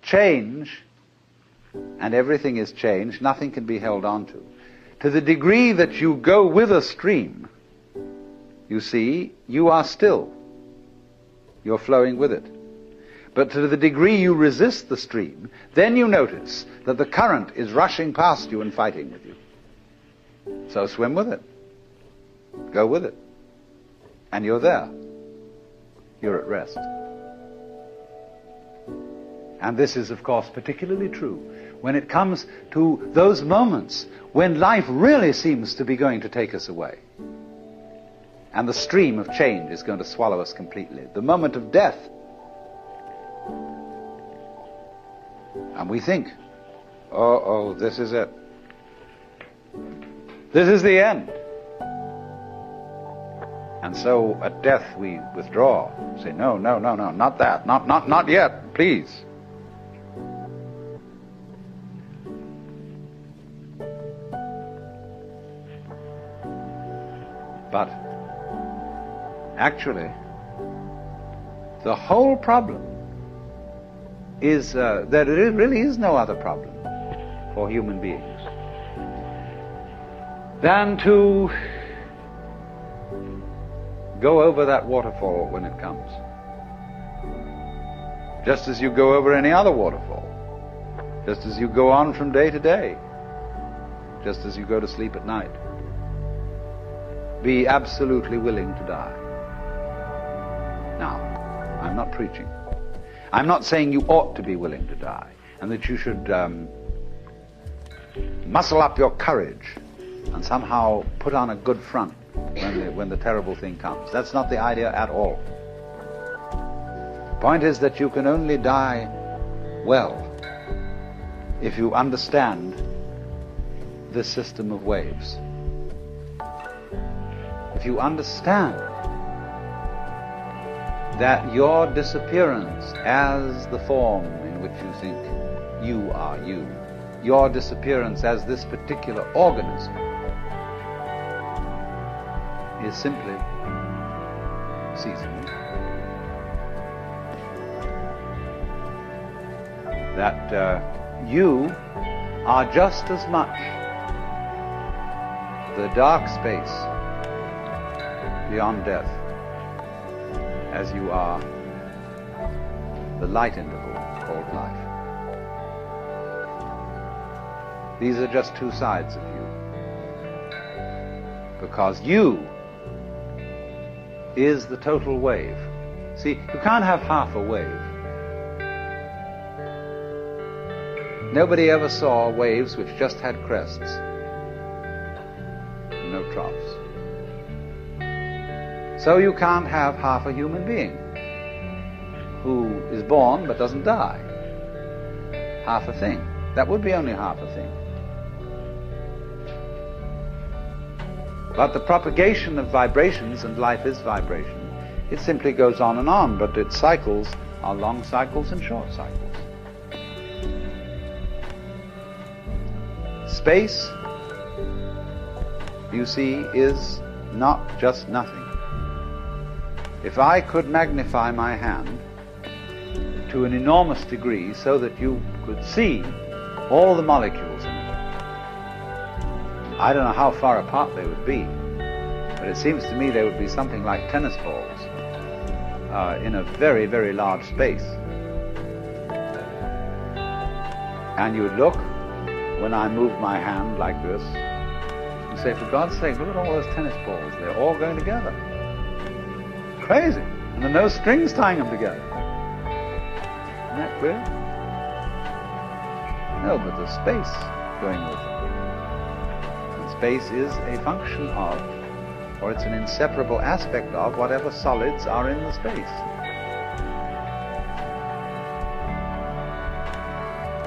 change, and everything is change, nothing can be held on to the degree that you go with a stream, you see, you are still. You're flowing with it. But to the degree you resist the stream, then you notice that the current is rushing past you and fighting with you. So swim with it. Go with it. And you're there. You're at rest. And this is, of course, particularly true when it comes to those moments when life really seems to be going to take us away. And the stream of change is going to swallow us completely. The moment of death. And we think, oh, this is it. This is the end. And so at death we withdraw. Say, no, not that. Not yet, please. But actually, the whole problem is that there really is no other problem for human beings than to go over that waterfall when it comes. Just as you go over any other waterfall. Just as you go on from day to day. Just as you go to sleep at night. Be absolutely willing to die. Now, I'm not preaching. I'm not saying you ought to be willing to die and that you should muscle up your courage and somehow put on a good front when the terrible thing comes. That's not the idea at all. The point is that you can only die well if you understand this system of waves. If you understand that your disappearance as the form in which you think you are you, your disappearance as this particular organism, is simply ceasing. That you are just as much the dark space beyond death as you are the light interval called life. These are just two sides of you. Because you is the total wave. See, you can't have half a wave. Nobody ever saw waves which just had crests, no troughs. So you can't have half a human being who is born but doesn't die. Half a thing. That would be only half a thing. But the propagation of vibrations, and life is vibration, it simply goes on, but its cycles are long cycles and short cycles. Space, you see, is not just nothing. If I could magnify my hand to an enormous degree so that you could see all the molecules in it, I don't know how far apart they would be, but it seems to me they would be something like tennis balls in a very, very large space. And you would look, when I move my hand like this, and say, for God's sake, look at all those tennis balls. They're all going together. Crazy. And there are no strings tying them together. Isn't that clear? No, but there's space going with them. And space is a function of, or it's an inseparable aspect of, whatever solids are in the space.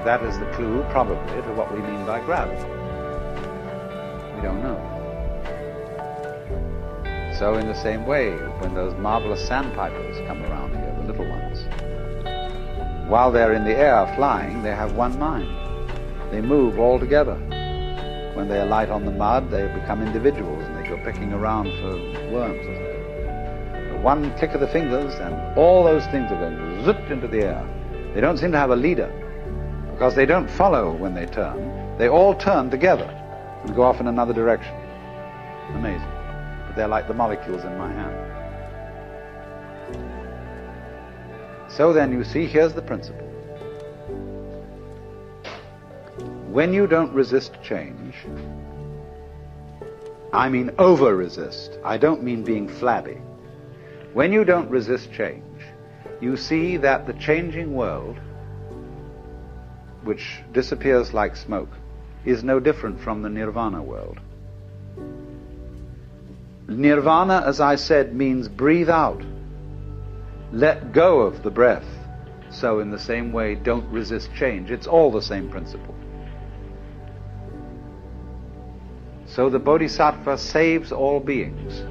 That is the clue, probably, to what we mean by gravity. We don't know. So in the same way, when those marvelous sandpipers come around here, the little ones, while they're in the air flying, they have one mind. They move all together. When they alight on the mud, they become individuals and they go picking around for worms or something. One click of the fingers and all those things are going zip into the air. They don't seem to have a leader. Because they don't follow when they turn. They all turn together and go off in another direction. Amazing. But they're like the molecules in my hand. So then you see, here's the principle. When you don't resist change, I mean over-resist. I don't mean being flabby. When you don't resist change, you see that the changing world, which disappears like smoke, is no different from the nirvana world. Nirvana, as I said, means breathe out. Let go of the breath. So in the same way, don't resist change. It's all the same principle. So the Bodhisattva saves all beings,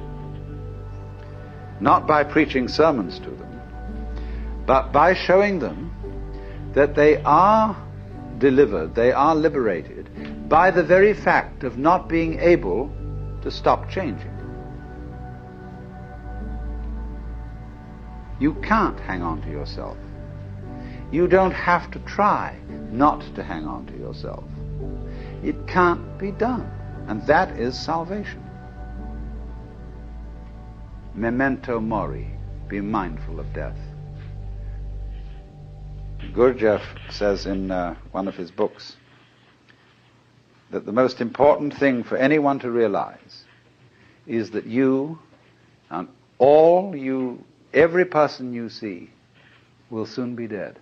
not by preaching sermons to them, but by showing them that they are delivered, they are liberated by the very fact of not being able to stop changing. You can't hang on to yourself. You don't have to try not to hang on to yourself. It can't be done. And that is salvation. Memento mori. Be mindful of death. Gurdjieff says in one of his books that the most important thing for anyone to realize is that you and every person you see will soon be dead.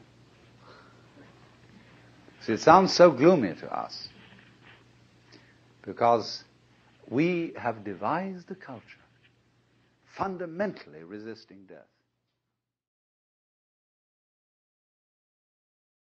See, it sounds so gloomy to us because we have devised a culture fundamentally resisting death.